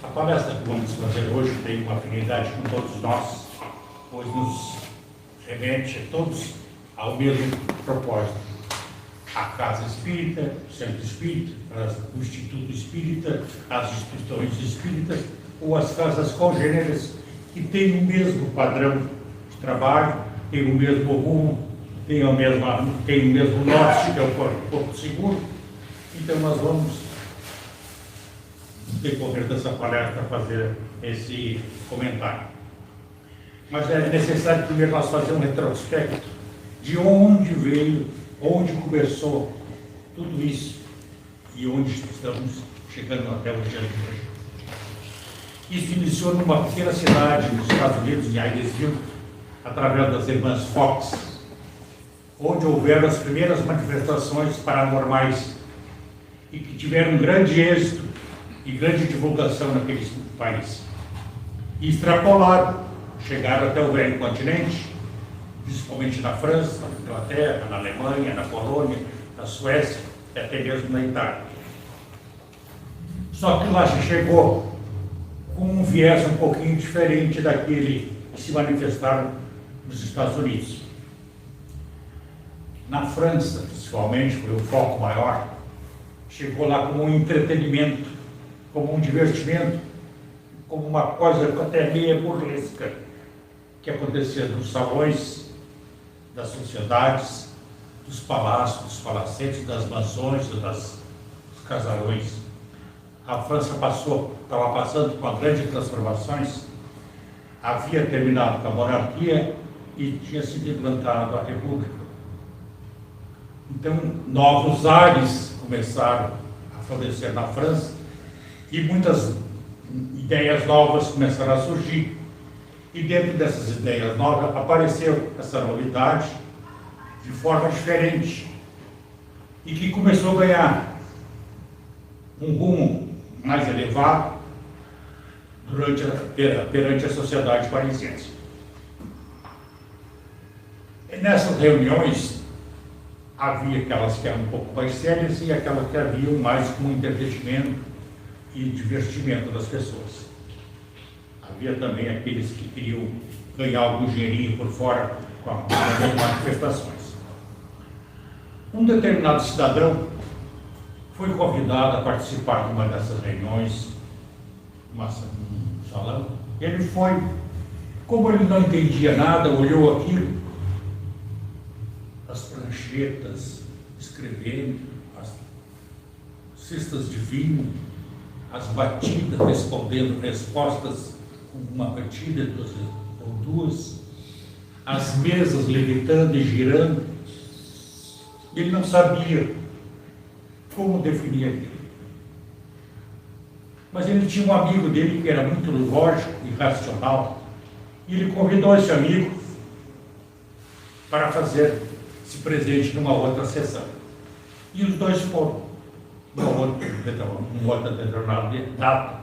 A palestra que vamos fazer hoje tem uma afinidade com todos nós, pois nos remete a todos ao mesmo propósito. A Casa Espírita, o Centro Espírita, o Instituto Espírita, as instituições espíritas ou as casas congêneres que têm o mesmo padrão de trabalho, têm o mesmo rumo, têm o mesmo norte, que é o Porto Seguro. Então nós vamos, no decorrer dessa palestra, fazer esse comentário. Mas é necessário primeiro nós fazer um retrospecto de onde veio, onde começou tudo isso e onde estamos chegando até o dia de hoje. Isso iniciou numa pequena cidade nos Estados Unidos, em Idaho, através das irmãs Fox, onde houveram as primeiras manifestações paranormais e que tiveram grande êxito e grande divulgação naquele país. E extrapolaram, chegaram até o velho continente, principalmente na França, na Inglaterra, na Alemanha, na Polônia, na Suécia e até mesmo na Itália. Só que lá se chegou com um viés um pouquinho diferente daquele que se manifestaram nos Estados Unidos. Na França, principalmente, foi o foco maior, chegou lá como um entretenimento, como um divertimento, como uma coisa até meia burlesca, que acontecia nos salões das sociedades, dos palácios, dos palacetes, das mansões, dos casarões. A França estava passando por grandes transformações, havia terminado com a monarquia e tinha sido implantada a república. Então, novos ares começaram a florescer na França e muitas ideias novas começaram a surgir. E dentro dessas ideias novas apareceu essa novidade de forma diferente e que começou a ganhar um rumo mais elevado perante a sociedade parisiense. E nessas reuniões havia aquelas que eram um pouco mais sérias e aquelas que haviam mais como entretenimento e divertimento das pessoas. Havia também aqueles que queriam ganhar algum dinheirinho por fora com as manifestações. Um determinado cidadão foi convidado a participar de uma dessas reuniões, num salão. Ele foi, como ele não entendia nada, olhou aquilo, as pranchetas, escrevendo, as cestas de vinho, as batidas, respondendo respostas com uma batida ou duas, as mesas levitando e girando. Ele não sabia como definir aquilo. Mas ele tinha um amigo dele que era muito lógico e racional, e ele convidou esse amigo para fazer-se presente numa outra sessão. E os dois foram, numa outra determinada data,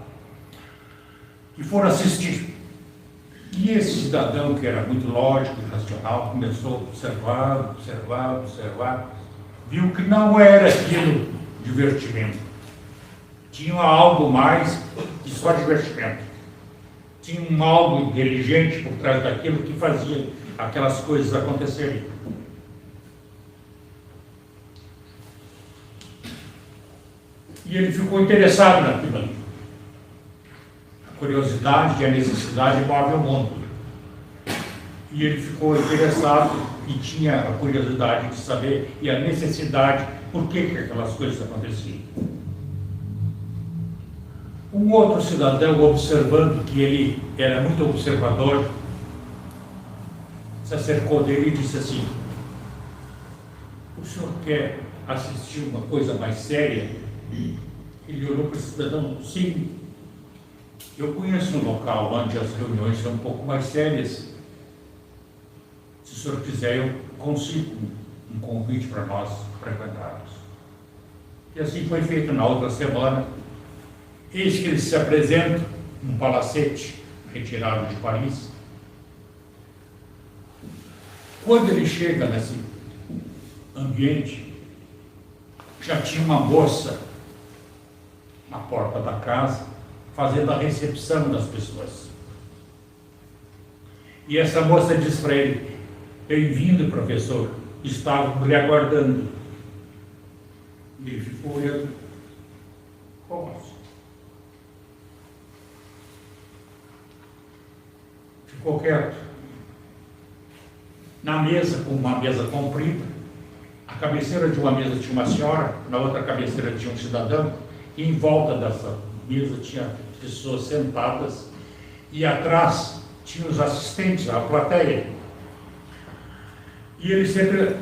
e foram assistir. E esse cidadão, que era muito lógico e racional, começou a observar, viu que não era aquilo divertimento. Tinha algo mais que só divertimento. Tinha um algo inteligente por trás daquilo que fazia aquelas coisas acontecerem. E ele ficou interessado naquilo ali. A curiosidade e a necessidade move o mundo. E ele ficou interessado e tinha a curiosidade de saber e a necessidade por que aquelas coisas aconteciam. Um outro cidadão, observando que ele era muito observador, se acercou dele e disse assim: o senhor quer assistir uma coisa mais séria? Ele olhou para o cidadão: sim, eu conheço um local onde as reuniões são um pouco mais sérias. Se o senhor quiser, eu consigo um convite para nós frequentarmos. E assim foi feito na outra semana. Eis que ele se apresenta num palacete retirado de Paris. Quando ele chega nesse ambiente, já tinha uma moça na porta da casa, fazendo a recepção das pessoas. E essa moça disse para ele: bem-vindo, professor, estávamos lhe aguardando. E ele ficou olhando: como assim? Ficou quieto. Na mesa, com uma mesa comprida, a cabeceira de uma mesa tinha uma senhora, na outra cabeceira tinha um cidadão, e em volta dessa mesa tinha pessoas sentadas, e atrás tinha os assistentes, a plateia. E ele sempre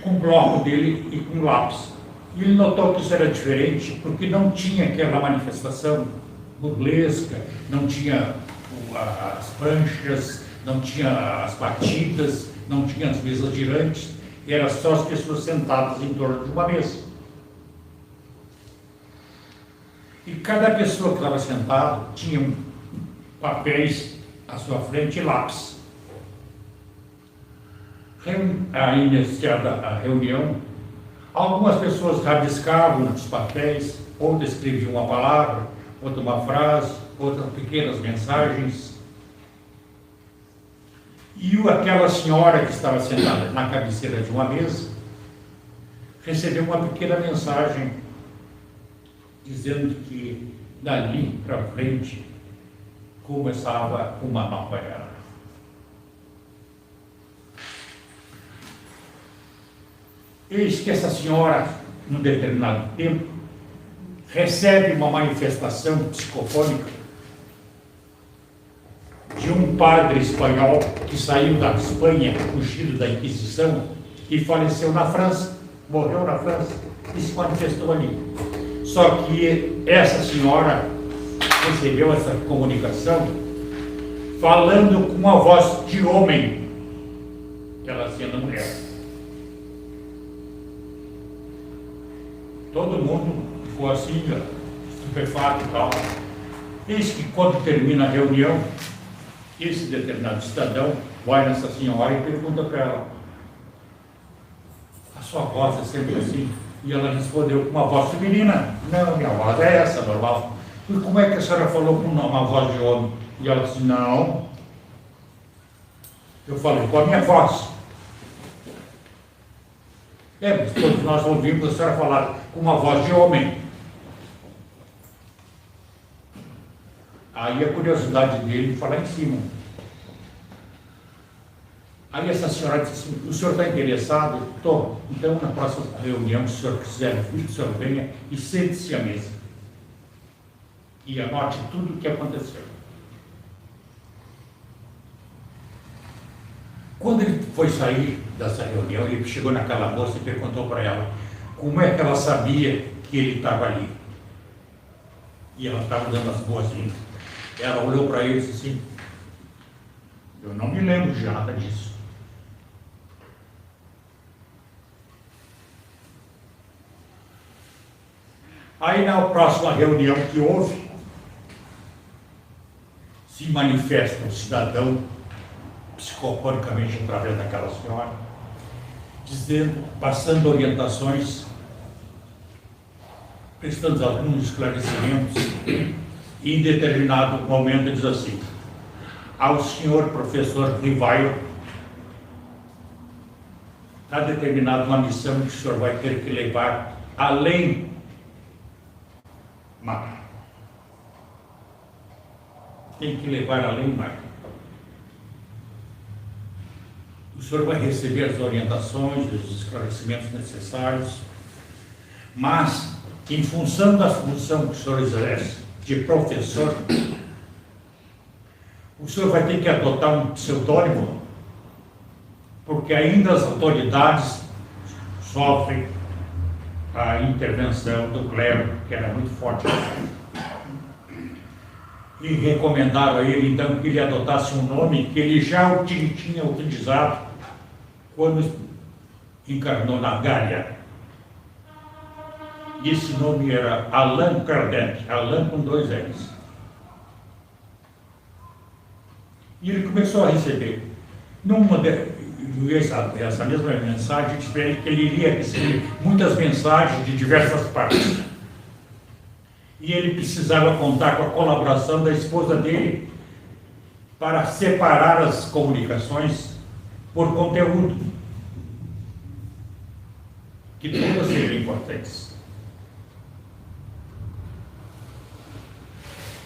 com o bloco dele e com lápis. E ele notou que isso era diferente, porque não tinha aquela manifestação burlesca, não tinha as pranchas, não tinha as batidas, não tinha as mesas girantes, eram só as pessoas sentadas em torno de uma mesa. E cada pessoa que estava sentada tinha papéis à sua frente e lápis. Iniciada a reunião, algumas pessoas rabiscavam nos papéis, outras escreviam uma palavra, outra uma frase, outras pequenas mensagens. E aquela senhora que estava sentada na cabeceira de uma mesa recebeu uma pequena mensagem dizendo que dali para frente começava uma nova era. Eis que essa senhora, num determinado tempo, recebe uma manifestação psicofônica de um padre espanhol que saiu da Espanha, fugido da Inquisição, e faleceu na França, morreu na França e se manifestou ali. Só que essa senhora recebeu essa comunicação falando com uma voz de homem, ela sendo mulher. Todo mundo ficou assim, estupefato e tal. Eis que quando termina a reunião, esse determinado cidadão vai nessa senhora e pergunta para ela: a sua voz é sempre assim? E ela respondeu com uma voz feminina: não, minha voz é essa, normal. E como é que a senhora falou com uma voz de homem? E ela disse: não, eu falei com a minha voz. Mas todos nós ouvimos a senhora falar com uma voz de homem. Aí a curiosidade dele foi lá em cima. Aí essa senhora disse assim: o senhor está interessado? Estou. Então, na próxima reunião, se o senhor quiser vir, o senhor venha e sente-se à mesa. E anote tudo o que aconteceu. Quando ele foi sair dessa reunião, ele chegou naquela moça e perguntou para ela como é que ela sabia que ele estava ali. E ela estava dando as boas-vindas. Ela olhou para ele e disse assim: eu não me lembro de nada disso. Aí na próxima reunião que houve, se manifesta um cidadão psicofonicamente através daquela senhora, dizendo, passando orientações, prestando alguns esclarecimentos, e em determinado momento diz assim: ao senhor professor Rivaio está determinada uma missão que o senhor vai ter que levar além mar. Tem que levar além mar. O senhor vai receber as orientações, os esclarecimentos necessários, mas, em função da função que o senhor exerce de professor, o senhor vai ter que adotar um pseudônimo, porque ainda as autoridades sofrem a intervenção do clero, que era muito forte. E recomendaram a ele, então, que ele adotasse um nome que ele já tinha utilizado quando encarnou na Gália. E esse nome era Allan Kardec, Allan com 2 L's. E ele começou a receber. Essa mesma mensagem disse que ele iria receber muitas mensagens de diversas partes. e ele precisava contar com a colaboração da esposa dele para separar as comunicações por conteúdo, que todas seriam importantes.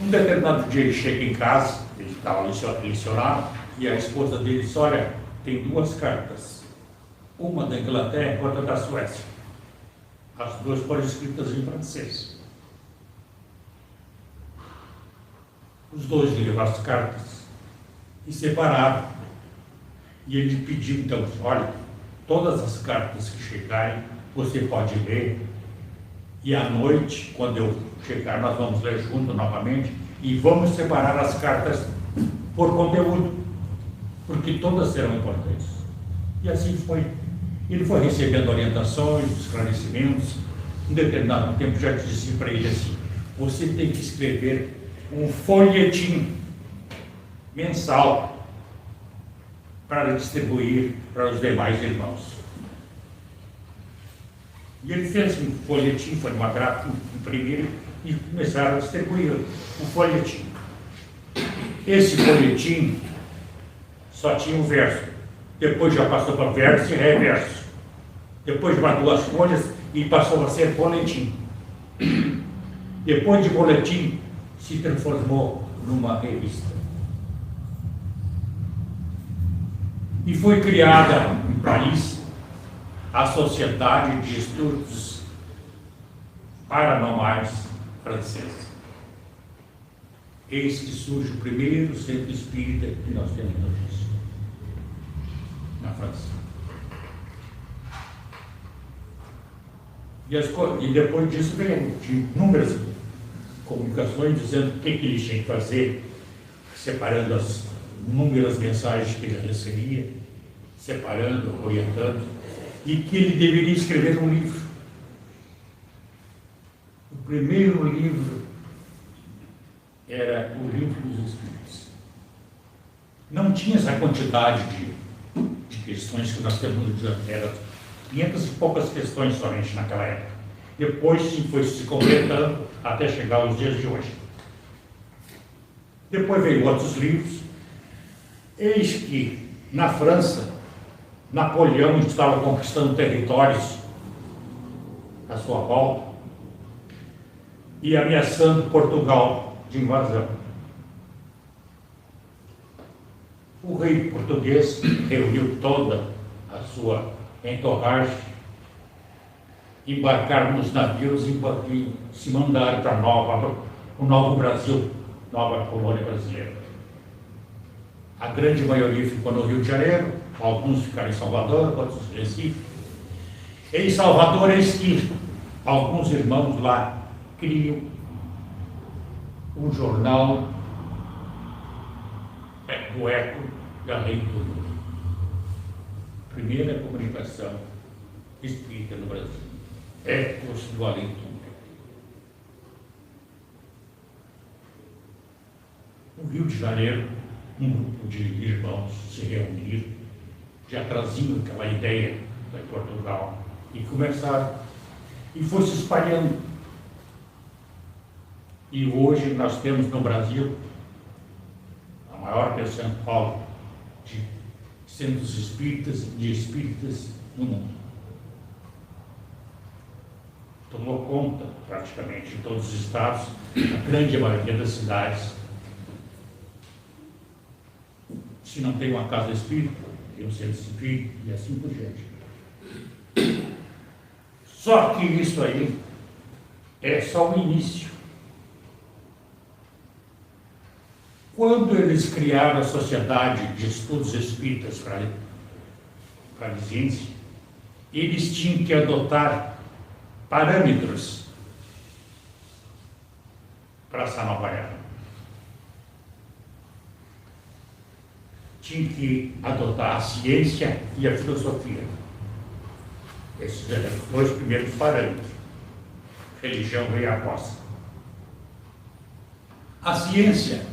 Um determinado dia ele chega em casa, ele estava lecionado, e a esposa dele disse: olha, tem 2 cartas, uma da Inglaterra e outra da Suécia. As 2 foram escritas em francês. Os 2 leram as cartas e separaram. E ele pediu, então, olha, todas as cartas que chegarem, você pode ler, e à noite, quando eu chegar, nós vamos ler junto novamente, e vamos separar as cartas por conteúdo, porque todas serão importantes. E assim foi. Ele foi recebendo orientações, esclarecimentos. Em determinado tempo já disse para ele assim: você tem que escrever um folhetim mensal para distribuir para os demais irmãos. E ele fez um folhetim, foi numa gráfica, imprimiram e começaram a distribuir o folhetim. Esse folhetim só tinha um verso, depois já passou para verso e reverso, depois para 2 folhas e passou a ser boletim. Depois de boletim, se transformou numa revista. E foi criada em Paris a Sociedade de Estudos Paranormais Francesa. Eis que surge o primeiro centro espírita que nós temos notícia, na França. E depois disso veio de inúmeras comunicações dizendo o que ele tinha que fazer, separando as inúmeras mensagens que ele recebia, separando, orientando, e que ele deveria escrever um livro. O primeiro livro era o Livro dos Espíritos. Não tinha essa quantidade de questões que nós temos no dia. Era 500 e poucas questões somente naquela época. Depois foi se completando até chegar aos dias de hoje. Depois veio outros livros. Eis que, na França, Napoleão estava conquistando territórios à sua volta e ameaçando Portugal de invasão. O rei português reuniu toda a sua entourage, embarcaram nos navios e se mandaram para o Novo Brasil, nova colônia brasileira. A grande maioria ficou no Rio de Janeiro, alguns ficaram em Salvador, outros em Recife. Em Salvador, eis que alguns irmãos lá criam um jornal do Eco da Leitura. Primeira comunicação espírita no Brasil. Ecos do Além Túmulo. No Rio de Janeiro, um grupo de irmãos se reuniram, já traziam aquela ideia de Portugal, e começaram, e foi se espalhando. E hoje nós temos no Brasil a maior percentual de centros espíritas e de espíritas no mundo. Tomou conta praticamente em todos os estados, a grande maioria das cidades. Se não tem uma casa espírita, tem um centro espírita e assim por diante. Só que isso aí é só o início. Quando eles criaram a Sociedade de Estudos Espíritas Parisiense, eles tinham que adotar parâmetros para essa nova era. Tinha que adotar a ciência e a filosofia. Esses eram os 2 primeiros parâmetros. Religião veio após. A ciência,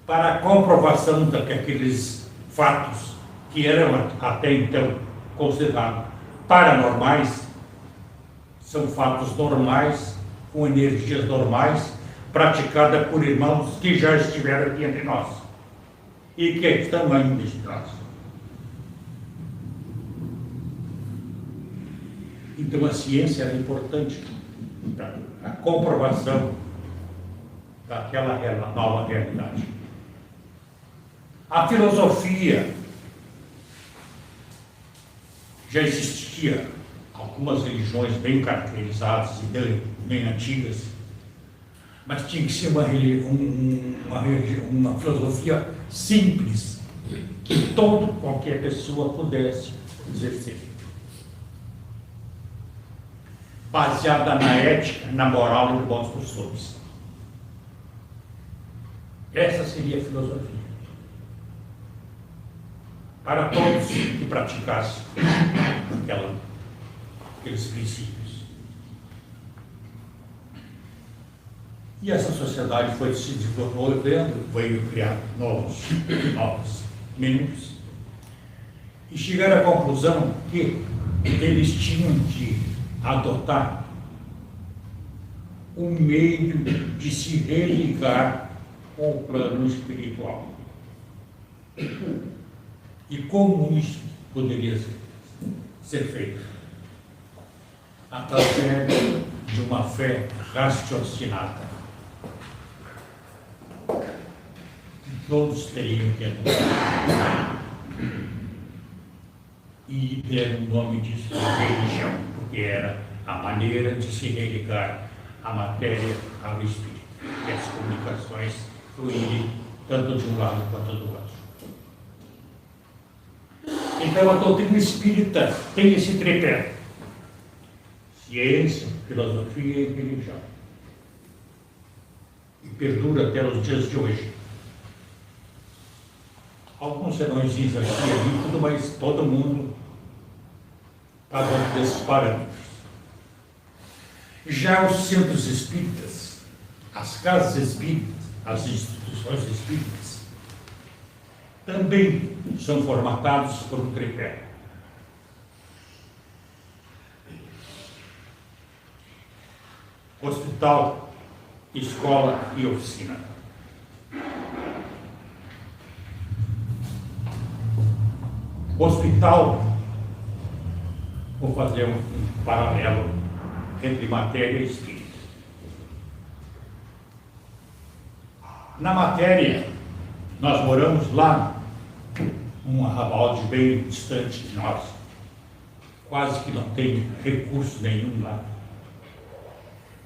para a comprovação daqueles fatos que eram até então considerados paranormais, são fatos normais com energias normais, praticada por irmãos que já estiveram aqui entre nós e que estão ainda entre nós. Então a ciência era importante para a comprovação daquela nova realidade. A filosofia já existia, algumas religiões bem caracterizadas e bem antigas, mas tinha que ser uma filosofia simples, que qualquer pessoa pudesse exercer. Baseada na ética, na moral e nos bons costumes. Essa seria a filosofia. Para todos que praticassem aqueles princípios. E essa sociedade foi se desenvolvendo, veio criar novos membros, e chegaram à conclusão que eles tinham de adotar um meio de se religar com o plano espiritual. E como isso poderia ser feito? Através de uma fé raciocinada. Que todos teriam que adotar. E deram o nome disso de religião, porque era a maneira de se religar a matéria ao espírito, que as comunicações fluírem tanto de um lado quanto do outro. Então a doutrina espírita tem esse tripé: ciência, filosofia e religião. E perdura até os dias de hoje. Alguns serõezinhos aqui e ali, tudo, mas todo mundo está dentro desses parâmetros. Já os centros espíritas, as casas espíritas, as instituições espíritas, também são formatados por um tripé. Hospital, escola e oficina. Hospital, vou fazer um paralelo entre matéria e espírito. Na matéria, nós moramos lá, num arrabalde bem distante de nós, quase que não tem recurso nenhum lá.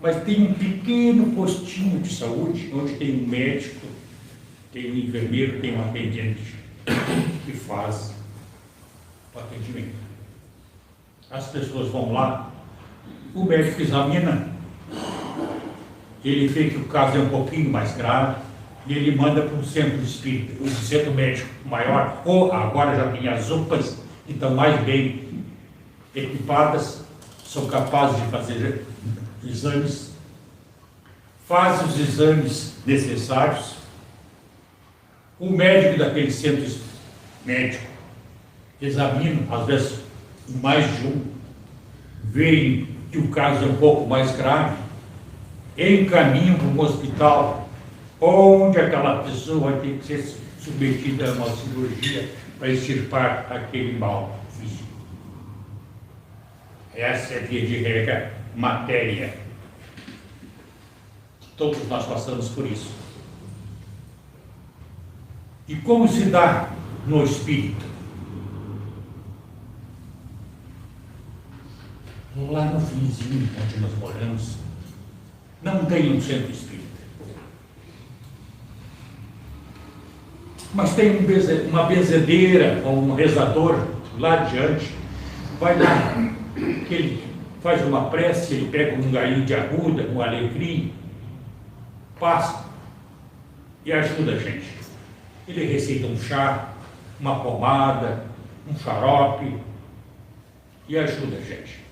Mas tem um pequeno postinho de saúde, onde tem um médico, tem um enfermeiro, tem um atendente que faz o atendimento. As pessoas vão lá, o médico examina, ele vê que o caso é um pouquinho mais grave, e ele manda para um centro espírita, um centro médico maior, ou agora já tem as UPAs, que estão mais bem equipadas, são capazes de fazer exames, faz os exames necessários, o médico daquele centro médico examina, às vezes mais de um, vê que o caso é um pouco mais grave, encaminha para um hospital onde aquela pessoa vai ter que ser submetida a uma cirurgia para extirpar aquele mal físico. Essa é a via de regra matéria. Todos nós passamos por isso. E como se dá no espírito? Lá no finzinho onde nós moramos, não tem um centro espírita. Mas tem uma benzedeira ou um rezador lá adiante, vai lá, que ele faz uma prece, ele pega um galinho de arruda, um alecrim, passa e ajuda a gente. Ele receita um chá, uma pomada, um xarope e ajuda a gente.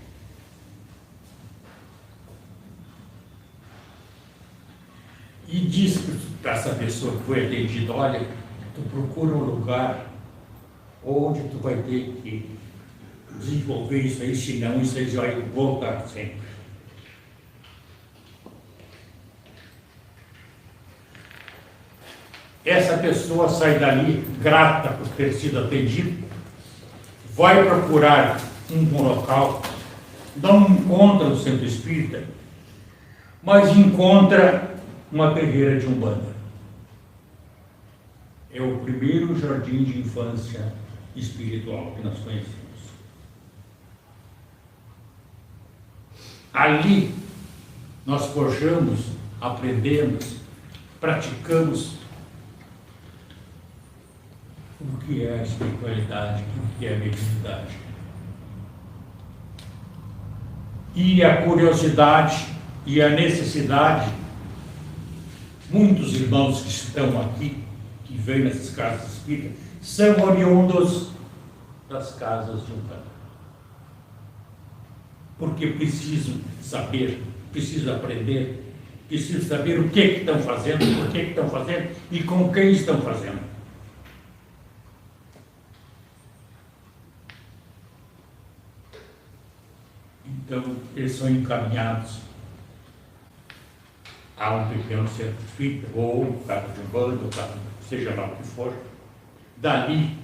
E diz para essa pessoa que foi atendida: olha, tu procura um lugar onde tu vai ter que desenvolver isso aí, senão isso aí vai voltar sempre. essa pessoa sai dali grata por ter sido atendido, vai procurar um local, não encontra o centro espírita, mas encontra uma terreira de Umbanda. É o primeiro jardim de infância espiritual que nós conhecemos. Ali nós forjamos, aprendemos, praticamos o que é a espiritualidade, o que é a mediunidade. E a curiosidade e a necessidade, muitos irmãos que estão aqui, que vêm nessas casas espíritas, são oriundos das casas de Umbanda. Porque precisam saber, precisam aprender, precisam saber o que estão fazendo, por que estão fazendo e com quem estão fazendo. Então, eles são encaminhados a um pequeno centro espírita, ou casa de Umbanda, ou casa, seja lá o que for. Dali,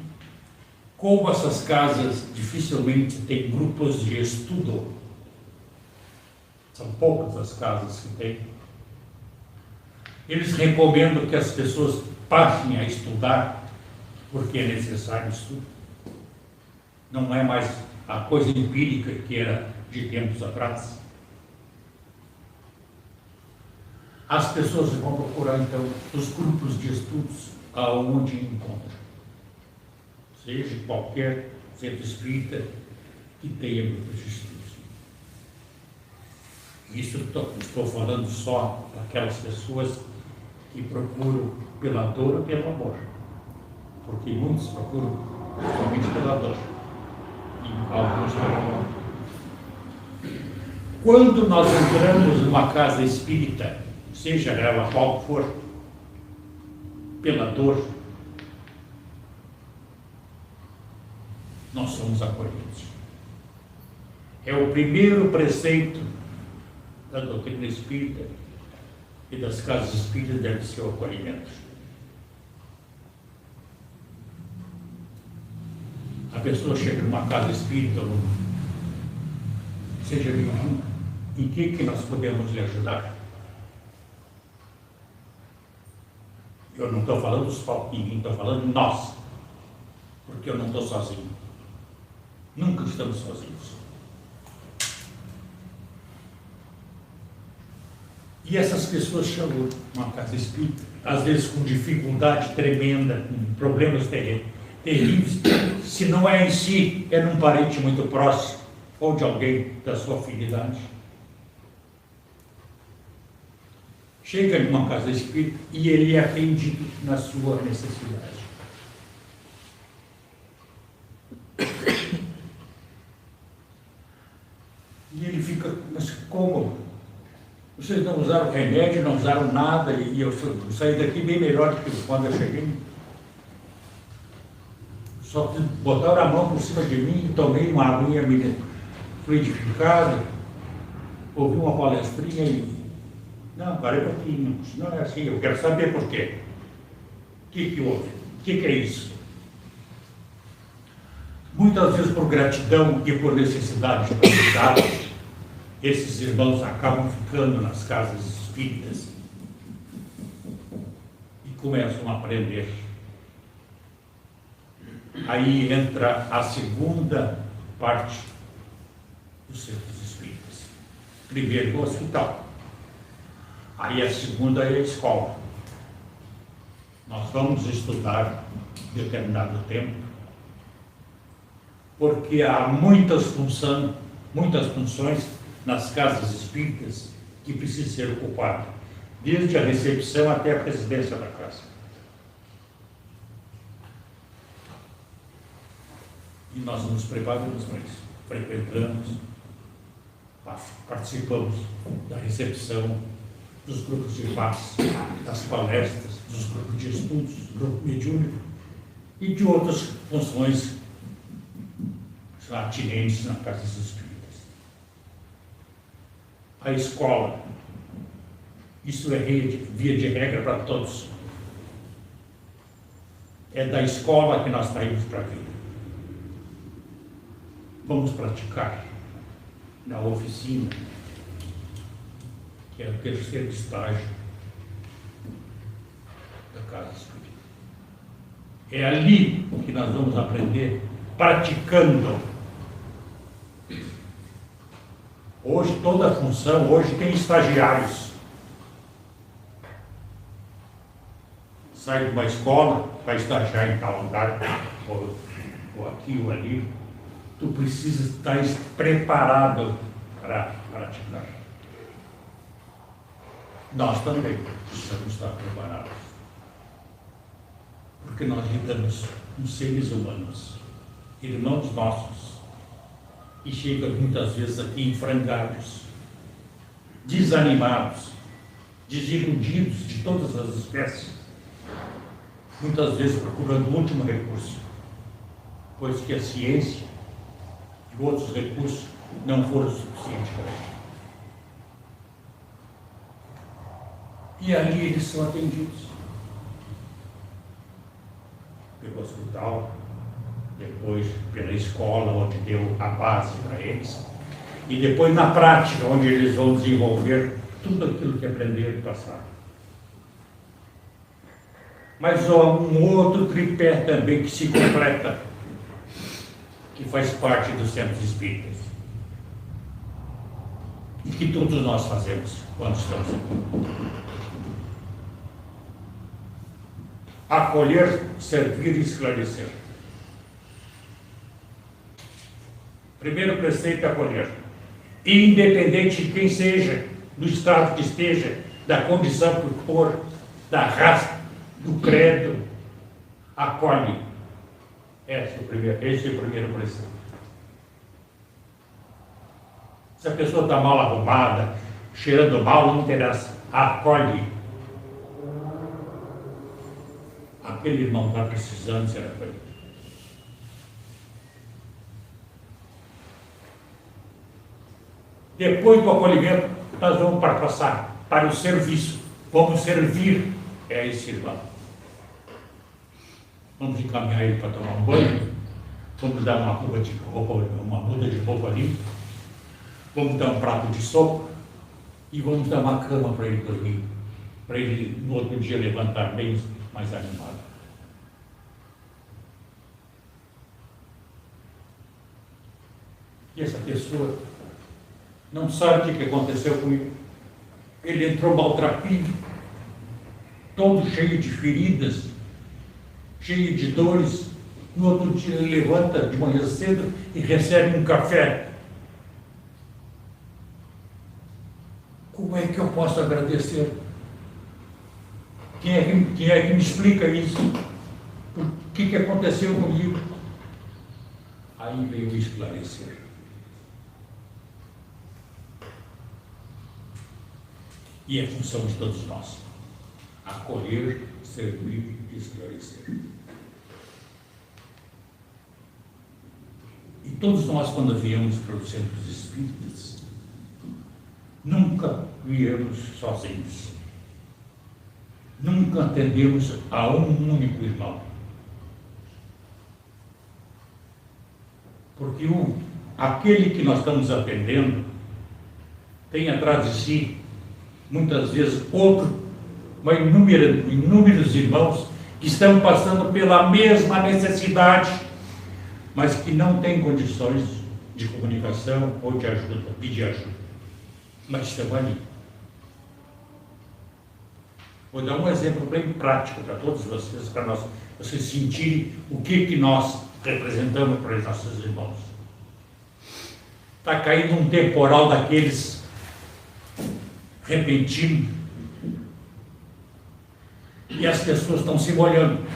como essas casas dificilmente têm grupos de estudo, são poucas as casas que têm, eles recomendam que as pessoas passem a estudar, porque é necessário estudo. Não é mais a coisa empírica que era de tempos atrás. As pessoas vão procurar, então, os grupos de estudos aonde encontram. Seja qualquer centro espírita que tenha grupos de estudos. Isso estou falando só daquelas pessoas que procuram pela dor ou pelo amor. Porque muitos procuram somente pela dor. E alguns pelo amor. Quando nós entramos numa casa espírita, seja ela qual for, pela dor, nós somos acolhidos. É o primeiro preceito da doutrina espírita e das casas espíritas, deve ser o acolhimento. A pessoa chega numa casa espírita, seja bem-vindo, em que nós podemos lhe ajudar? Eu não estou falando só em mim, estou falando nós, porque eu não estou sozinho. Nunca estamos sozinhos. E essas pessoas chegam numa casa espírita, às vezes com dificuldade tremenda, com problemas terríveis. Se não é em si, é num parente muito próximo, ou de alguém da sua afinidade. Chega numa casa espírita e ele é atendido na sua necessidade. E ele fica, mas como? Vocês não usaram remédio, não usaram nada, e eu saí daqui bem melhor do que quando eu cheguei. Só botaram a mão por cima de mim, tomei uma aguinha fluidificada, ouvi uma palestrinha e... Não, parei um pouquinho, não é assim, eu quero saber por quê. O que houve? O que é isso? Muitas vezes por gratidão e por necessidade de ajudar, esses irmãos acabam ficando nas casas espíritas e começam a aprender. Aí entra a segunda parte dos centros espíritas. Primeiro o hospital. Aí a segunda é a escola. Nós vamos estudar determinado tempo, porque há muitas funções nas casas espíritas que precisam ser ocupadas, desde a recepção até a presidência da casa. E nós nos preparamos para isso, frequentamos, participamos da recepção, dos grupos de paz, das palestras, dos grupos de estudos, do grupo mediúnico e de outras funções atinentes nas casas espíritas. A escola, isso é via de regra para todos. É da escola que nós saímos para a vida. Vamos praticar na oficina, que é o terceiro estágio da casa espírita. É ali que nós vamos aprender, praticando. Hoje, toda a função, hoje tem estagiários. Sai de uma escola, vai estagiar em tal lugar, ou aqui ou ali. Tu precisa estar preparado para praticar. Nós também precisamos estar preparados. Porque nós lidamos com seres humanos, irmãos nossos, que chegam muitas vezes aqui em frangalhos, desanimados, desiludidos de todas as espécies, muitas vezes procurando o último recurso, pois que a ciência e outros recursos não foram suficientes para ele. E ali eles são atendidos pelo hospital, depois pela escola, onde deu a base para eles, e depois na prática, onde eles vão desenvolver tudo aquilo que aprenderam e passaram. Mas há um outro tripé também que se completa, que faz parte dos centros espíritas, e que todos nós fazemos quando estamos aqui. Acolher, servir e esclarecer. Primeiro preceito é acolher. Independente de quem seja, do estado que esteja, da condição que for, da raça, do credo, acolhe. Esse é o primeiro preceito. Se a pessoa está mal arrumada, cheirando mal, não interessa. Acolhe. Aquele irmão está precisando ser acolhido. Depois do acolhimento, nós vamos passar para o serviço. Vamos servir a esse irmão. Vamos encaminhar ele para tomar um banho. Vamos dar uma muda de roupa limpa. Vamos dar um prato de sopa. E vamos dar uma cama para ele dormir. Para ele, no outro dia, levantar bem mais animado. E essa pessoa não sabe o que aconteceu comigo. Ele entrou maltrapilho, todo cheio de feridas, cheio de dores. No outro dia ele levanta de manhã cedo e recebe um café. Como é que eu posso agradecer? Quem é que me explica isso? O que aconteceu comigo? Aí veio esclarecer. E é função de todos nós. Acolher, servir e esclarecer. E todos nós, quando viemos para os centros espíritas, nunca viemos sozinhos. Nunca atendemos a um único irmão. Porque aquele que nós estamos atendendo tem atrás de si, muitas vezes, inúmeros irmãos que estão passando pela mesma necessidade, mas que não têm condições de comunicação ou de ajuda, pedir ajuda. Mas estão ali. Vou dar um exemplo bem prático para todos vocês, para vocês sentirem o que nós representamos para os nossos irmãos. Está caindo um temporal daqueles repentino e as pessoas estão se molhando.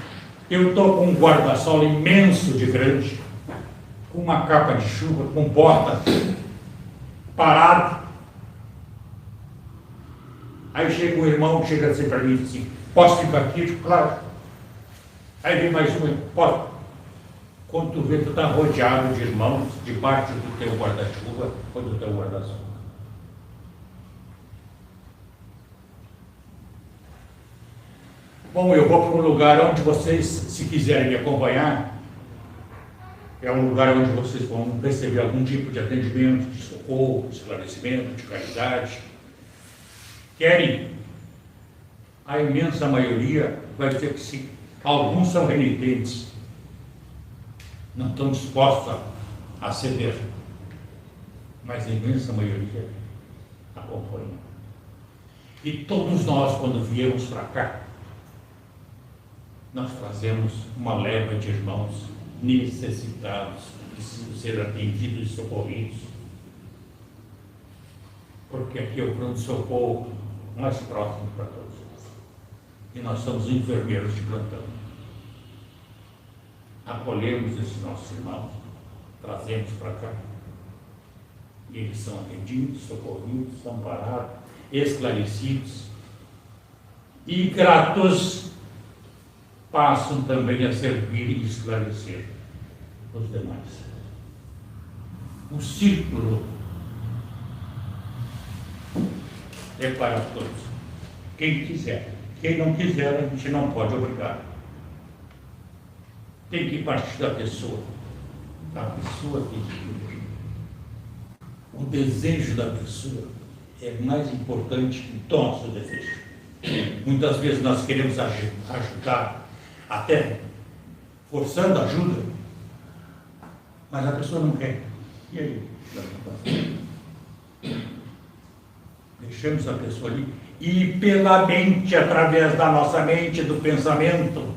Eu estou com um guarda-sol imenso de grande, com uma capa de chuva, com bota, parado. Aí chega um irmão, chega assim para mim e diz assim: posso ficar aqui? Claro. Aí vem mais um: pode. Quando tu vê, tu está rodeado de irmãos, debaixo do teu guarda-chuva ou do teu guarda-sol. Bom, eu vou para um lugar onde vocês, se quiserem me acompanhar, é um lugar onde vocês vão receber algum tipo de atendimento, de socorro, de esclarecimento, de caridade. Querem? A imensa maioria vai dizer que sim. Alguns são renitentes, não estão dispostos a ceder, mas a imensa maioria acompanha. E todos nós, quando viemos para cá, nós trazemos uma leva de irmãos necessitados, que precisam ser atendidos e socorridos, porque aqui é o pronto-socorro mais próximo para todos nós. E nós somos enfermeiros de plantão. Acolhemos esses nossos irmãos, trazemos para cá. E eles são atendidos, socorridos, amparados, esclarecidos e gratos passam também a servir e esclarecer os demais. O círculo é para todos. Quem quiser. Quem não quiser, a gente não pode obrigar. Tem que partir da pessoa. A pessoa tem que ir. O desejo da pessoa é mais importante que o nosso desejo. Muitas vezes nós queremos ajudar, até forçando a ajuda, mas a pessoa não quer. E aí? Deixamos a pessoa ali e pela mente, através da nossa mente, do pensamento,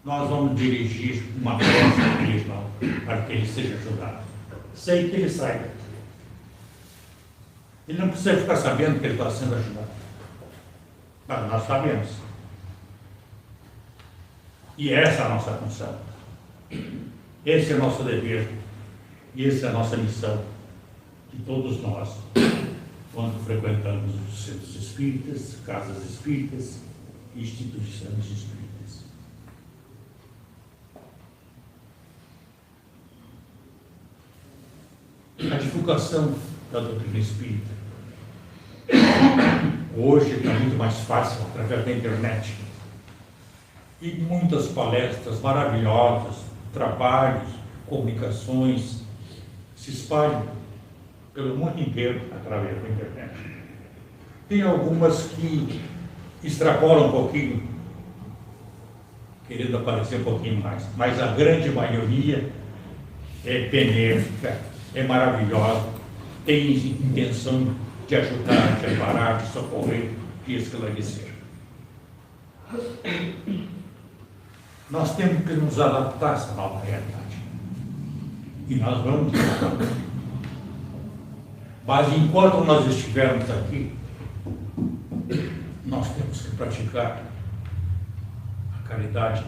nós vamos dirigir uma prece para aquele irmão, para que ele seja ajudado. Sei que ele saiba. Ele não precisa ficar sabendo que ele está sendo ajudado. Mas nós sabemos. E essa é a nossa função. Esse é o nosso dever. E essa é a nossa missão. De todos nós, quando frequentamos os centros espíritas, casas espíritas e instituições espíritas. A divulgação da doutrina espírita hoje está muito mais fácil através da internet. E muitas palestras maravilhosas, trabalhos, comunicações se espalham pelo mundo inteiro através da internet. Tem algumas que extrapolam um pouquinho, querendo aparecer um pouquinho mais, mas a grande maioria é benéfica, é maravilhosa, tem intenção de ajudar, de amparar, de socorrer, de esclarecer. Nós temos que nos adaptar a essa nova realidade. E nós vamos adaptar. Mas enquanto nós estivermos aqui, nós temos que praticar a caridade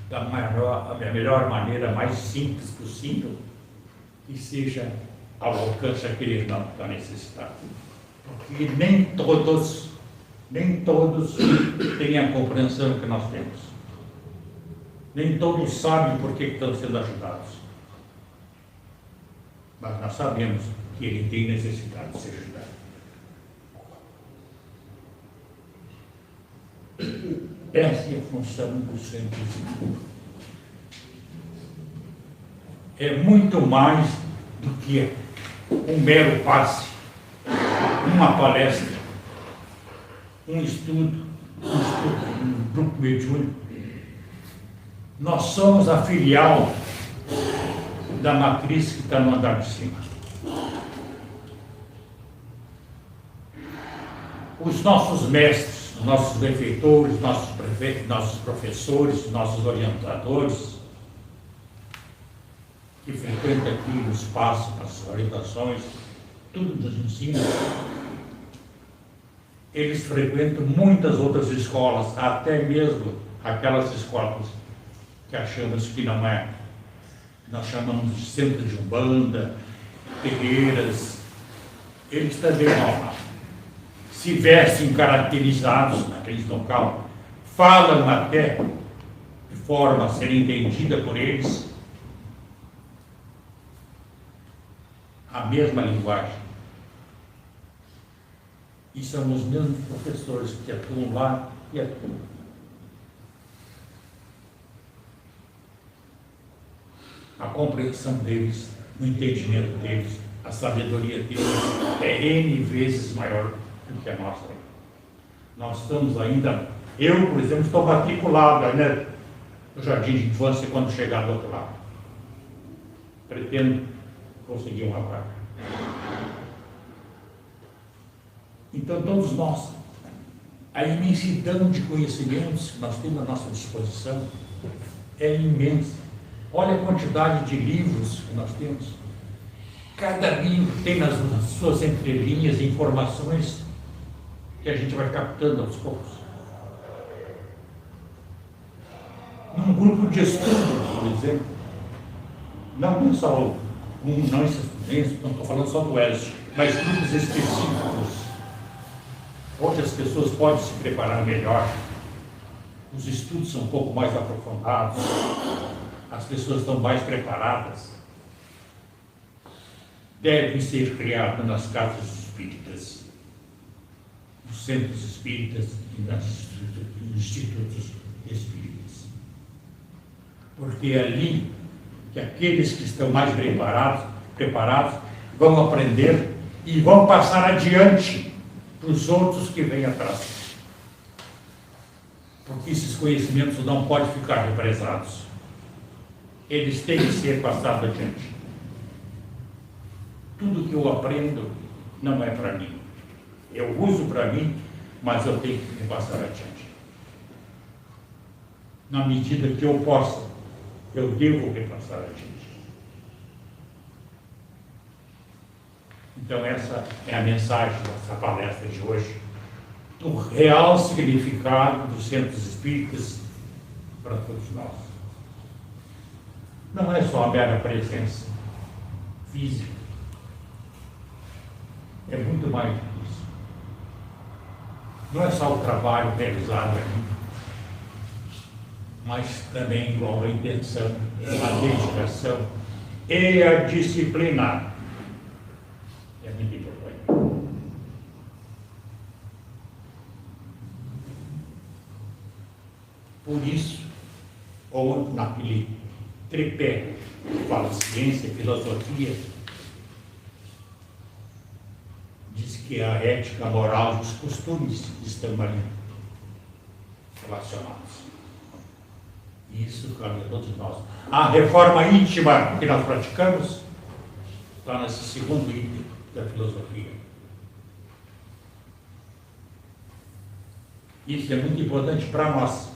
da melhor maneira, mais simples possível, que seja ao alcance daquele irmão que está necessitado. Porque nem todos têm a compreensão que nós temos. Nem todos sabem por que estão sendo ajudados. Mas nós sabemos que ele tem necessidade de ser ajudado. Essa é a função do centro espírita. É muito mais do que um mero passe, uma palestra, um estudo, um grupo mediúnico. Nós somos a filial da matriz que está no andar de cima. Os nossos mestres, os nossos benfeitores, nossos prefeitos, nossos professores, nossos orientadores, que frequentam aqui o espaço, as orientações, tudo nos ensina. Eles frequentam muitas outras escolas, até mesmo aquelas escolas que achamos que não é. Nós chamamos de centro de umbanda, terreiras. Eles também vão lá. Se vestem caracterizados naquele local, falam até de forma a ser entendida por eles a mesma linguagem. E são os mesmos professores que atuam lá e atuam. a compreensão deles, o entendimento deles, a sabedoria deles é N vezes maior do que a nossa. Nós estamos ainda, eu, por exemplo, estou matriculado ainda no jardim de infância quando chegar do outro lado. Pretendo conseguir uma vaga. Então, todos nós, a imensidão de conhecimentos que nós temos à nossa disposição é imensa. Olha a quantidade de livros que nós temos. Cada livro tem nas suas entrelinhas informações que a gente vai captando aos poucos. Num grupo de estudo, por exemplo, não só não estou falando só do ESG, mas grupos específicos, onde as pessoas podem se preparar melhor, os estudos são um pouco mais aprofundados, as pessoas estão mais preparadas, devem ser criados nas casas espíritas, nos centros espíritas e nos institutos espíritas. Porque é ali que aqueles que estão mais preparados vão aprender e vão passar adiante para os outros que vêm atrás. Porque esses conhecimentos não podem ficar represados. Eles têm que ser passados adiante. Tudo que eu aprendo não é para mim. Eu uso para mim, mas eu tenho que passar adiante. Na medida que eu possa, eu devo repassar adiante. Então essa é a mensagem dessa palestra de hoje, do real significado dos centros espíritas para todos nós. Não é só a mera presença física, é muito mais do que isso. Não é só o trabalho realizado aqui, mas também envolve a intenção, a dedicação e a disciplina. É muito importante. Por isso, ou naquele tripé que fala ciência e filosofia, diz que a ética, a moral e os costumes estão ali relacionados. Isso cabe a todos nós. A reforma íntima que nós praticamos está nesse segundo item da filosofia. Isso é muito importante para nós.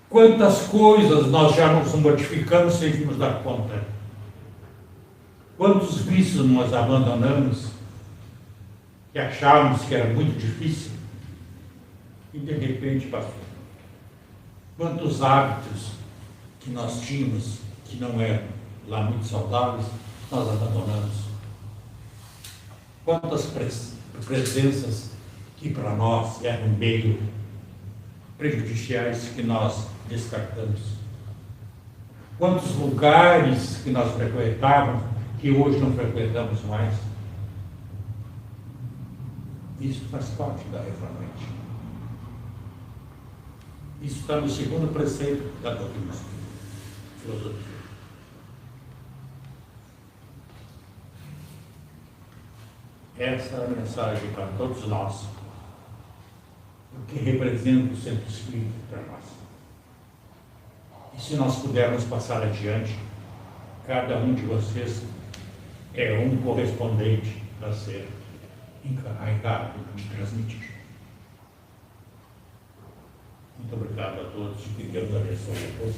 Quantas coisas nós já nos modificamos sem nos dar conta? Quantos vícios nós abandonamos que achávamos que era muito difícil e de repente passou? Quantos hábitos que nós tínhamos que não eram lá muito saudáveis, nós abandonamos? Quantas presenças que para nós eram meio prejudiciais que nós descartamos? Quantos lugares que nós frequentávamos que hoje não frequentamos mais? Isso faz parte da reforma íntima. Isso está no segundo preceito da doutrina filosofia. Essa é a mensagem para todos nós, o que representa o centro espírita para nós. E se nós pudermos passar adiante, cada um de vocês é um correspondente a ser encarregado de transmitir. Muito obrigado a todos e que Deus abençoe a todos.